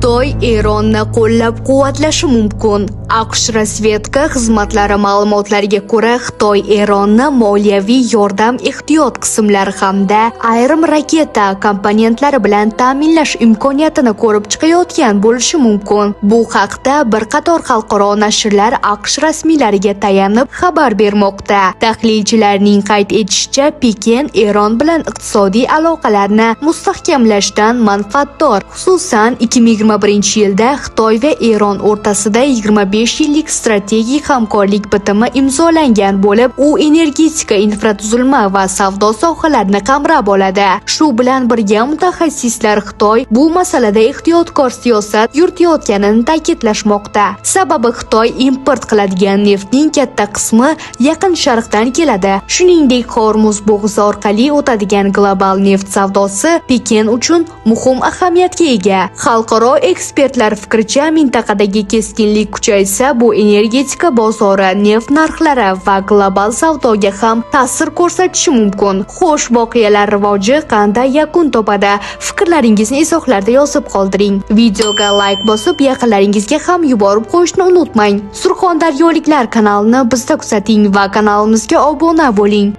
Xitoy Eronni qo'llab-quvvatlashi mumkin. AQSh razvedka xizmatlari ma'lumotlariga ko'ra, Xitoy Eronni moliyaviy yordam ehtiyot qismlari hamda ayrim raketa komponentlari bilan ta'minlash imkoniyatini ko'rib chiqayotgan bo'lishi mumkin. Bu haqda bir qator xalqaro nashrlar AQSh rasmiylariga tayanib xabar bermoqda. Tahlilchilarning qayd etishicha, Pekin Eron bilan iqtisodiy aloqalarni mustahkamlashdan manfaatdor. Xususan, 2021-yilda Xitoy va Eron o'rtasida 25 yillik strategik hamkorlik bitimi imzolangan bo'lib, u energetika, infratuzilma va savdo sohalarini qamrab oladi. Shu bilan birga mutaxassislar Xitoy bu masalada ehtiyotkor siyosat yuritayotganini ta'kidlashmoqda. Sababi Xitoy import qiladigan neftning katta qismi Yaqin Sharqdan keladi. Shuningdek, Hormuz bo'g'zi orqali o'tadigan global neft savdosi Pekin uchun muhim ahamiyatga ega. Xalqaro ekspertlar fikricha, mintaqadagi keskinlik kuchaysa, bu energetika bozori, neft narxlari va global savdoga ham ta'sir ko'rsatishi mumkin. Xo'sh, voqealar rivoji qanday yakun topadi? Fikrlaringizni izohlarda yozib qoldiring. Videoga like bosib, yaqinlaringizga ham yuborib qo'yishni unutmang. Surxondaryoliklar kanalini bizda kuzating va kanalimizga obuna bo'ling.